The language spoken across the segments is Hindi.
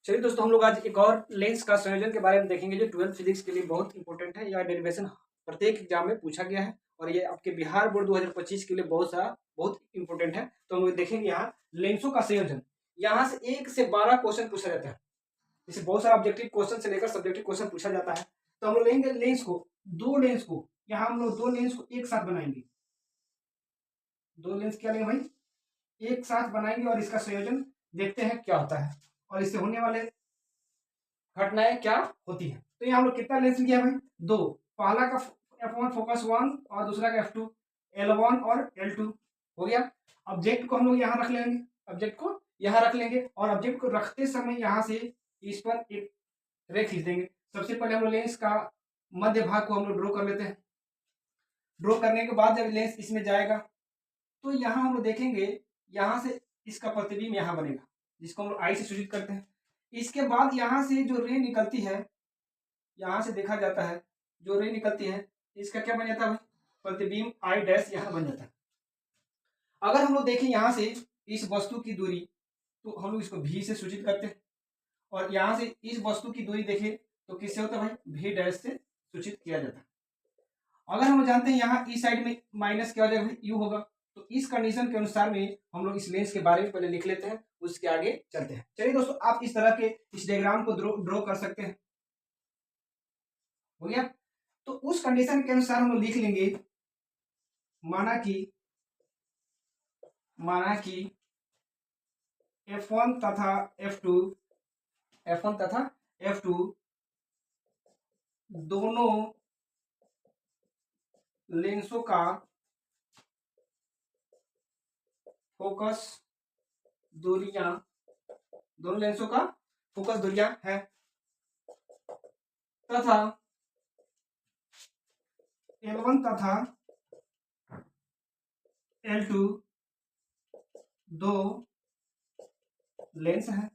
चलिए दोस्तों, हम लोग आज एक और लेंस का संयोजन के बारे में देखेंगे जो 12th फिजिक्स के लिए बहुत इंपॉर्टेंट है। यह डेरिवेशन प्रत्येक एग्जाम में पूछा गया है और ये आपके बिहार बोर्ड 2025 के लिए बहुत इंपॉर्टेंट है। तो हम लोग देखेंगे यहाँ लेंसों का संयोजन। यहाँ से 1 से 12 क्वेश्चन पूछा जाता है। जैसे बहुत सारा ऑब्जेक्टिव क्वेश्चन से लेकर सब्जेक्टिव क्वेश्चन पूछा जाता है। तो हम लोग लेंगे लेंस को यहाँ हम लोग दो लेंस को एक साथ बनाएंगे। दो लेंस क्या लेंगे भाई? एक साथ बनाएंगे और इसका संयोजन देखते हैं क्या होता है और इससे होने वाले घटनाएं क्या होती है। तो यहाँ हम लोग कितना लेंस लिया भाई? दो। पहला का F1 फोकस 1 और दूसरा का F2 L1 और L2 हो गया। ऑब्जेक्ट को हम लोग यहाँ रख लेंगे, ऑब्जेक्ट को यहाँ रख लेंगे और ऑब्जेक्ट को रखते समय यहाँ से इस पर एक रे खींच देंगे। सबसे पहले हम लोग लेंस का मध्य भाग को हम लोग ड्रॉ कर लेते हैं। ड्रॉ करने के बाद जब लेंस इसमें जाएगा तो यहाँ हम लोग देखेंगे, यहाँ से इसका प्रतिबिंब यहाँ बनेगा जिसको हम लोग आई से सूचित करते हैं। इसके बाद यहाँ से जो रे निकलती है, यहाँ से देखा जाता है जो रे निकलती है इसका क्या बन जाता है भाई? प्रतिबिंब आई डैश यहाँ बन जाता है। अगर हम लोग देखें यहाँ से इस वस्तु की दूरी तो हम लोग इसको भी से सूचित करते हैं और यहाँ से इस वस्तु की दूरी देखें तो किससे होता है भाई? भी डैश से सूचित किया जाता है। अगर हम जानते हैं यहाँ इस साइड में माइनस क्या हो जाएगा? यू होगा। तो इस कंडीशन के अनुसार में हम लोग इस लेंस के बारे में पहले लिख लेते हैं, उसके आगे चलते हैं। चलिए दोस्तों, आप इस तरह के इस डायग्राम को ड्रॉ कर सकते हैं। हो गया। तो उस कंडीशन के अनुसार हम लोग लिख लेंगे, माना कि F1 तथा F2 दोनों लेंसों का फोकस दूरियां है तथा L1 तथा L2 दो लेंस है।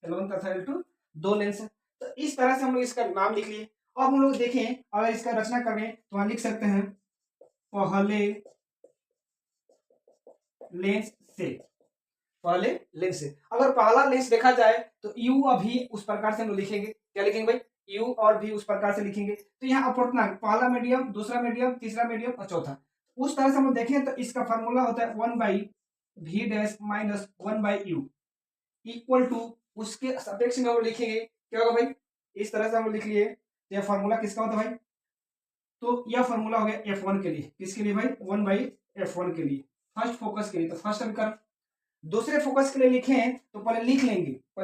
L1 तथा L2 दो लेंस है। तो इस तरह से हम लोग इसका नाम लिख लिए। अब हम लोग देखें, अगर इसका रचना करें तो वहां लिख सकते हैं पहले लेंस से। अगर पहला लेंस देखा जाए तो यू अभी उस प्रकार से हम लोग लिखेंगे। क्या लिखेंगे भाई? यू और भी उस प्रकार से लिखेंगे। तो यहाँ अपवर्तनांक पहला मीडियम, दूसरा मीडियम, तीसरा मीडियम और चौथा, उस तरह से हम लोग देखें तो इसका फॉर्मूला होता है 1/v dash minus 1/u equal to उसके सापेक्ष में हम लोग लिखेंगे क्या होगा भाई? इस तरह से हम लोग लिख लिए। यह फॉर्मूला किसका होता है भाई? तो यह फॉर्मूला हो गया F1 के लिए। किसके लिए भाई? 1/f1 के लिए, फर्स्ट फोकस के लिए। तो फर्स्ट समीकरण। दूसरे फोकस के लिए लिखें तो पहले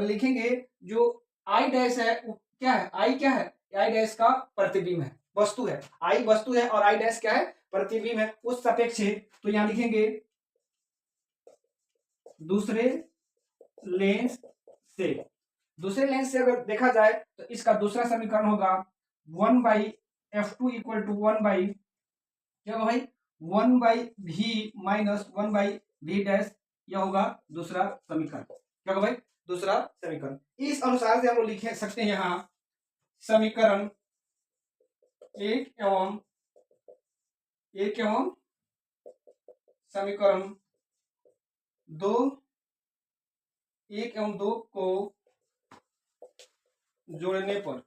लिखेंगे जो आई डैश है वो क्या है? आई क्या है? आई डैश का प्रतिबिंब है, वस्तु है। आई वस्तु है और आई डैश क्या है? प्रतिबिंब है। उस सापेक्ष है तो यहां लिखेंगे दूसरे लेंस से अगर देखा जाए तो इसका दूसरा समीकरण होगा 1/f2 इक्वल टू 1/, क्या होगा भाई? 1/v minus 1/v dash. यह होगा दूसरा समीकरण। क्या होगा भाई? दूसरा समीकरण। इस अनुसार से हम लोग लिख सकते हैं यहाँ समीकरण एक एवं समीकरण 2 1 एवं 2 को जोड़ने पर,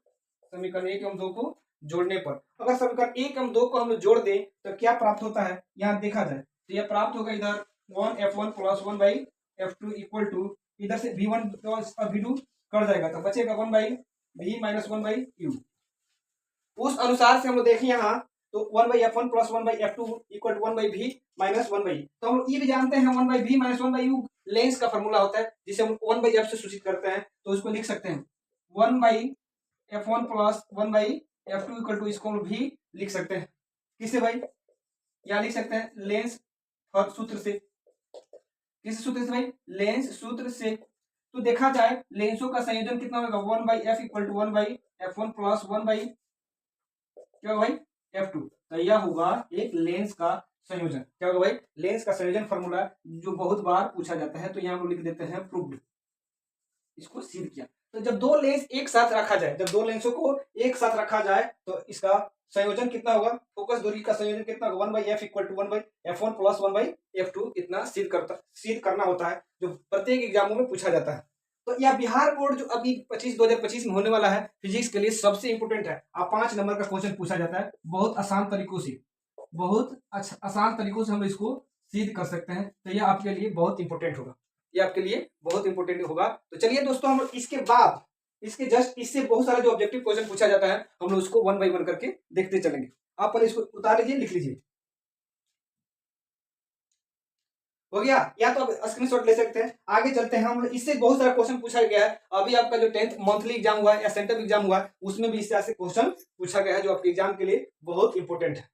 समीकरण 1 एवं 2 को जोड़ने पर अगर समीकरण 1 एवं 2 को हम लोग जोड़ दें तो क्या प्राप्त होता है? यहाँ देखा जाए तो यह प्राप्त होगा इधर 1f1 plus 1/f2 equal to, इधर से v1 और v2 कट जाएगा तो बचेगा 1/v माइनस 1/u। उस अनुसार से हम लोग देखें यहाँ तो 1/f1 plus 1/f2 equal to 1/v minus 1/u। तो हम ये भी जानते हैं 1/v माइनस 1/u लेंस का फॉर्मूला होता है जिसे हम 1/f से सूचित करते हैं। तो उसको लिख सकते हैं 1/f1 plus 1/f2 equal to, इसको हम भी लिख सकते हैं किससे भाई? यहाँ लिख सकते हैं लेंस सूत्र से। किस सूत्र से भाई? लेंस सूत्र से। तो देखा जाए लेंसों का संयोजन कितना होगा? 1/f equal to 1/f1 plus 1/, क्या होगा भाई? f2। तो यह होगा एक लेंस का संयोजन। क्या होगा भाई? लेंस का संयोजन फॉर्मूला जो बहुत बार पूछा जाता है। तो यहाँ हम लिख देते हैं प्रूव्ड, इसको सिद्ध किया। तो जब दो लेंस एक साथ रखा जाए, जब दो लेंसों को एक साथ रखा जाए तो इसका संयोजन कितना होगा? फोकस दूरी का संयोजन कितना होगा? 1/f equal to 1/f1 plus 1/f2 इतना सिद्ध करना होता है जो प्रत्येक एग्जामों में पूछा जाता है। तो यह बिहार बोर्ड जो अभी 2025 में होने वाला है फिजिक्स के लिए सबसे इंपोर्टेंट है। आप 5 नंबर का क्वेश्चन पूछा जाता है बहुत आसान तरीकों से, बहुत आसान तरीकों से हम इसको सिद्ध कर सकते हैं। तो यह आपके लिए बहुत इंपॉर्टेंट होगा, ये आपके लिए बहुत इंपॉर्टेंट होगा। तो चलिए दोस्तों, हम इसके बाद इसके जस्ट इससे बहुत सारा जो ऑब्जेक्टिव क्वेश्चन पूछा जाता है हम लोग उसको वन बाई वन करके देखते चलेंगे। आप पहले इसको उतार लीजिए, लिख लीजिए। हो गया, या तो आप स्क्रीनशॉट ले सकते हैं। आगे चलते हैं, हम इससे बहुत सारा क्वेश्चन पूछा गया है। अभी आपका जो 10th मंथली एग्जाम हुआ है या सेंटर एग्जाम हुआ है उसमें भी इस तरह से क्वेश्चन पूछा गया है जो आपके एग्जाम के लिए बहुत इंपॉर्टेंट है।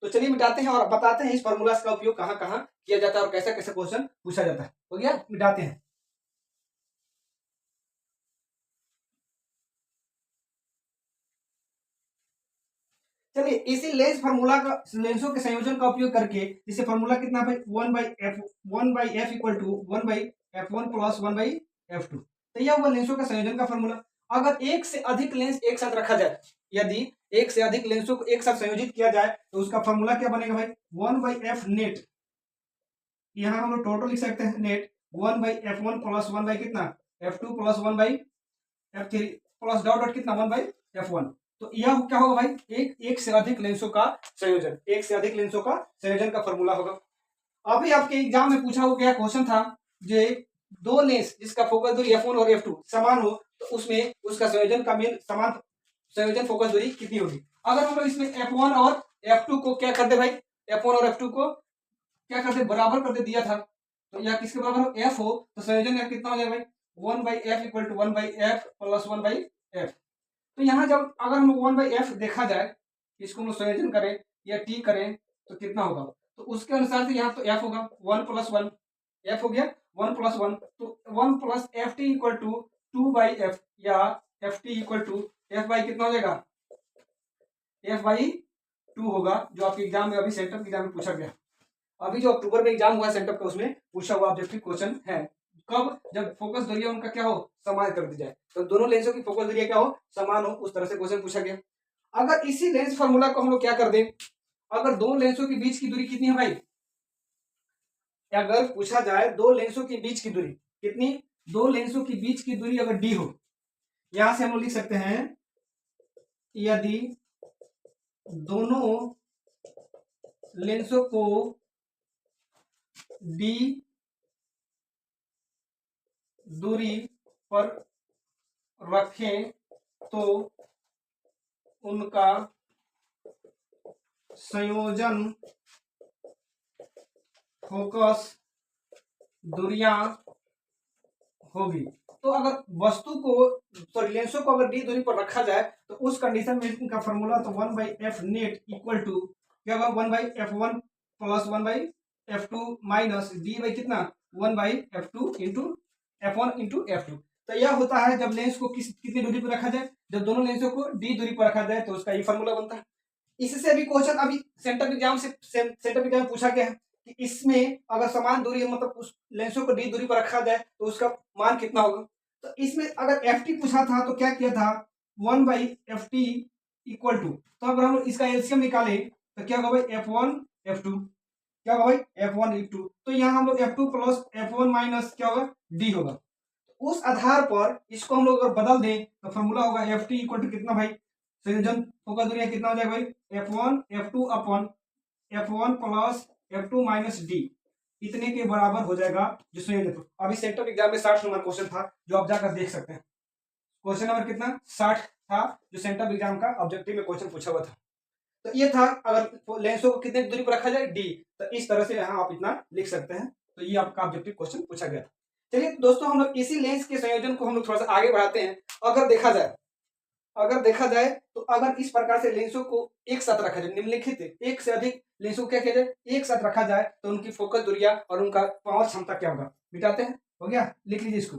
तो चलिए मिटाते हैं और बताते हैं इस फॉर्मूलाज का उपयोग कहाँ कहाँ किया जाता है और कैसा कैसा क्वेश्चन पूछा जाता है। हो गया, मिटाते हैं। चलिए इसी लेंस फार्मूला का, लेंसों के संयोजन का उपयोग करके इसे फार्मूला कितना भाई, one by F equal to one by F one plus one by F two. तो यह हुआ लेंसों का संयोजन का फार्मूला। अगर एक से अधिक लेंस एक साथ रखा जाए, यदि एक से अधिक लेंसों को एक साथ संयोजित किया जाए तो उसका फार्मूला क्या बनेगा भाई, वन बाई एफ नेट। यहाँ हम लोग टोटल लिख सकते हैं net one by F one plus one by कितना F two plus one by F three plus dot dot कितना वन बाई एफ वन। तो यह क्या होगा भाई, एक से अधिक लेंसों का संयोजन, एक से अधिक लेंसों का संयोजन का फॉर्मूला होगा। अभी आपके एग्जाम में पूछा गया क्वेश्चन था जो दो लेंस जिसका फोकस दूरी f1 और f2 समान हो तो उसमें उसका संयोजन का मेन समान संयोजन फोकस दूरी कितनी होगी। अगर हम लोग इसमें f1 और f2 को क्या कर दे भाई, f1 और f2 को क्या कर दे, बराबर कर दे दिया था। तो यह किसके बराबर हो, f हो तो संयोजन f कितना हो जाएगा भाई, one by F equal to one by F plus one by F. तो यहाँ जब अगर हम वन बाई एफ देखा जाए, इसको हम संयोजन करें या टी करें तो कितना होगा, तो उसके अनुसार से यहाँ तो एफ होगा वन प्लस वन, एफ हो गया वन प्लस वन, तो one plus F T equal to two by F या F T equal to F by कितना हो जाएगा, एफ बाई टू होगा, जो आपके एग्जाम में अभी सेंटर एग्जाम में पूछा गया। अभी जो अक्टूबर में एग्जाम हुआ सेंटर का उसमें पूछा हुआ ऑब्जेक्टिव क्वेश्चन है। कब, जब फोकस दूरियां उनका क्या हो, समान कर दी जाए, तो दोनों लेंसों की फोकस दूरियां क्या हो, समान हो, उस तरह से क्वेश्चन पूछा गया। अगर इसी लेंस फार्मूला को हम लोग क्या कर दें, अगर दो लेंसों के बीच की दूरी कितनी है भाई, अगर पूछा जाए दो लेंसों के बीच की दूरी कितनी, दो लेंसों के बीच की दूरी अगर डी हो, यहां से हम लोग लिख सकते हैं यदि दोनों लेंसों को डी दूरी पर रखें तो उनका संयोजन फोकस दूरियां होगी। तो अगर वस्तु को, सॉरी लेंसों को अगर डी दूरी पर रखा जाए तो उस कंडीशन में इनका फॉर्मूला तो one by F net equal to क्या होगा, one by F one plus one by F two minus D by कितना, one by F two into F one into F two. तो यह होता है जब लेंस को कितनी दूरी पर रखा जाए, जब दोनों लेंसों को डी दूरी पर रखा जाए तो उसका ये फॉर्मूला बनता है। इससे भी क्वेश्चन अभी सेंटर एग्जाम में पूछा गया है कि इसमें अगर समान दूरी है, मतलब उस लेंसों को डी दूरी पर रखा जाए तो उसका मान कितना होगा। तो इसमें अगर एफ टी पूछा था तो क्या किया था, one by F T equal to, तो अगर हम इसका एलसीएम निकाले तो क्या होगा भाई, एफ वन एफ टू, क्या होगा भाई एफ वन एफ टू। तो यहाँ हम लोग F two plus F one minus क्या होगा डी होगा। उस आधार पर इसको हम लोग अगर बदल दें तो फॉर्मूला होगा एफ टी इक्वल टू कितना भाई, संयोजन फोकस दूरी कितना हो जाएगा भाई, एफ वन एफ टू अपन F one plus F two minus D, इतने के बराबर हो जाएगा जो संयोजन। अभी सेंट्रल एग्जाम में 60 नंबर क्वेश्चन था जो आप जाकर देख सकते हैं। क्वेश्चन नंबर कितना, 60 था, जो सेंट्रल एग्जाम का ऑब्जेक्टिव में क्वेश्चन पूछा हुआ था। तो ये था अगर लेंसों को कितने दूरी पर रखा जाए, डी, तो इस तरह से यहाँ आप इतना लिख सकते हैं। तो ये आपका ऑब्जेक्टिव क्वेश्चन पूछा गया था। चलिए दोस्तों, हम लोग इसी लेंस के संयोजन को हम लोग थोड़ा सा आगे बढ़ाते हैं। अगर देखा जाए तो अगर इस प्रकार से लेंसों को एक साथ रखा जाए, निम्नलिखित एक से अधिक लेंसों को क्या किया जाए, एक साथ रखा जाए तो उनकी फोकस दूरियां और उनका पावर क्षमता क्या होगा, मिटाते हैं। हो गया, लिख लीजिए इसको,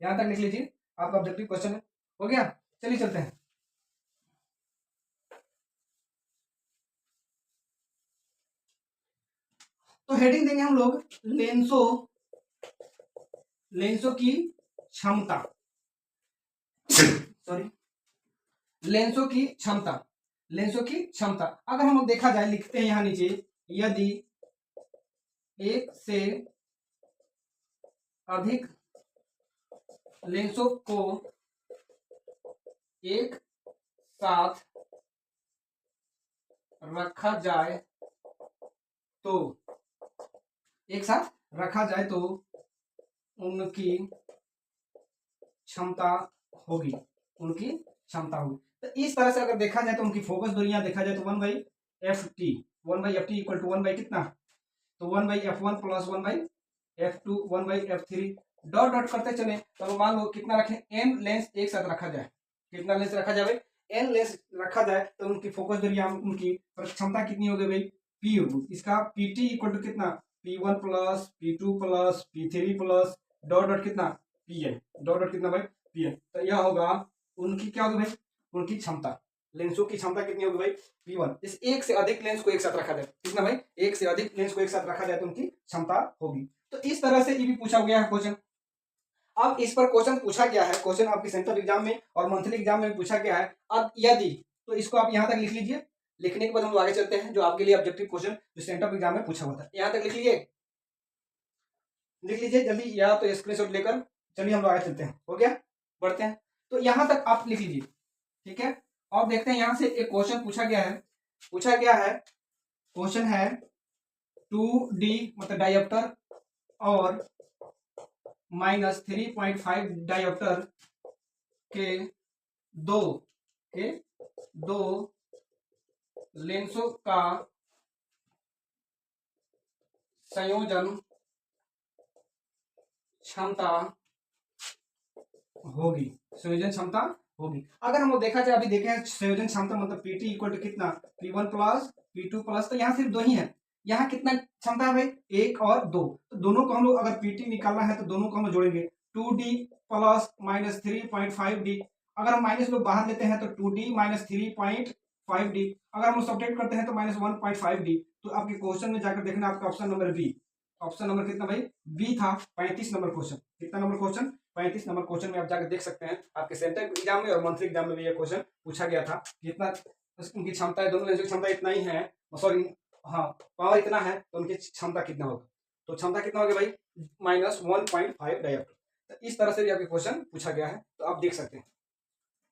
यहां तक लिख लीजिए, आपका ऑब्जेक्टिव क्वेश्चन है। हो गया, चलिए चलते हैं। तो हेडिंग देंगे हम लोग लेंसों की क्षमता, सॉरी लेंसों की क्षमता। अगर हम लोग देखा जाए, लिखते हैं यहां नीचे, यदि एक से अधिक लेंसों को एक साथ रखा जाए तो एक साथ रखा जाए तो उनकी क्षमता होगी, उनकी क्षमता होगी। तो इस तरह से अगर देखा जाए तो उनकी फोकस दूरियां देखा जाए तो 1/ft, 1/ft equal to 1 by कितना, तो 1/f1 plus 1/f2 1/f3 dot dot करते चले। तो मान लो कितना रखें, n लेंस एक साथ रखा जाए, कितना लेंस रखा जाए भाई, n लेंस रखा जाए तो उनकी फोकस दूरियां, उनकी क्षमता कितनी हो गई भाई, p होगी। इसका pt इक्वल टू कितना, p1 plus p2 plus p3 plus dot dot कितना pn, डॉट डॉट कितना भाई pn। तो यह होगा उनकी क्या होगी भाई, उनकी क्षमता, लेंसों की क्षमता कितनी होगी भाई p1। इस एक से अधिक लेंस को एक साथ रखा जाए, कितना भाई, एक से अधिक लेंस को एक साथ रखा जाए तो उनकी क्षमता होगी। तो इस तरह से ये भी पूछा गया है क्वेश्चन। अब इस पर क्वेश्चन पूछा गया है, क्वेश्चन आपकी सेंट्रल एग्जाम में और मंथली एग्जाम में पूछा गया है। अब यदि, तो इसको आप यहां तक लिख लीजिए, लिखने के बाद हम लोग आगे चलते हैं जो आपके लिए ऑब्जेक्टिव क्वेश्चन जो सेंट्रल एग्जाम में पूछा हुआ था। यहां तक लिख लीजिए, लिख लीजिए जल्दी, या तो स्क्रीनशॉट लेकर चलिए हम लोग आगे चलते हैं। हो गया, बढ़ते हैं। तो यहां तक आप लिख लीजिए, ठीक है। और देखते हैं यहां से एक क्वेश्चन पूछा गया है, पूछा गया है, क्वेश्चन है 2D मतलब डायोप्टर और -3.5 डायोप्टर के दो लेंसों का संयोजन क्षमता होगी, संयोजन क्षमता होगी। अगर हम लोग देखा जाए, अभी देखें संयोजन क्षमता मतलब पीटी इक्वल टू कितना, p1 प्लस p2 प्लस, तो यहाँ सिर्फ दो ही है, यहाँ कितना क्षमता है भाई, एक और दो। तो दोनों को हम लोग अगर पीटी निकालना है तो दोनों को हम जोड़ेंगे, 2d प्लस -3.5d। अगर हम माइनस लोग बाहर लेते हैं तो 2d माइनस 3.5d, अगर हम सब्ट्रैक्ट करते हैं तो -1.5d। तो आपके क्वेश्चन में जाकर देखना आपका option number B, option number कितना भाई, बी था। 35 नंबर क्वेश्चन, कितना नंबर क्वेश्चन, 35 नंबर क्वेश्चन में आप जाकर देख सकते हैं। आपके सेंट्रल एग्जाम में और मंथली एग्जाम में भी ये क्वेश्चन पूछा गया था, कितना उनकी क्षमता है, दोनों लेंस की क्षमता इतना ही है, सॉरी हाँ पावर इतना है, तो उनकी क्षमता कितना होगा, तो क्षमता कितना होगा भाई -1.5 डायोप्टर। तो इस तरह से भी आपके क्वेश्चन पूछा गया है, तो आप देख सकते हैं।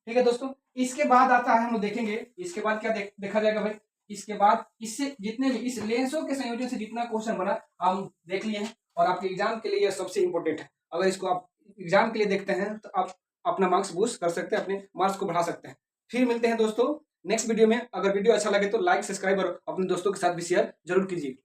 ठीक है दोस्तों, इसके बाद आता है, हम लोग देखेंगे इसके बाद क्या देखा जाएगा भाई, इसके बाद इससे जितने भी इस लेंसों के संयोजन से जितना क्वेश्चन बना हम देख लिए हैं, और आपके एग्जाम के लिए यह सबसे इंपॉर्टेंट है। अगर इसको आप एग्जाम के लिए देखते हैं तो आप अपना मार्क्स बूस्ट कर सकते हैं, अपने मार्क्स को बढ़ा सकते हैं। फिर मिलते हैं दोस्तों नेक्स्ट वीडियो में। अगर वीडियो अच्छा लगे तो लाइक, सब्सक्राइब और अपने दोस्तों के साथ भी शेयर जरूर कीजिए।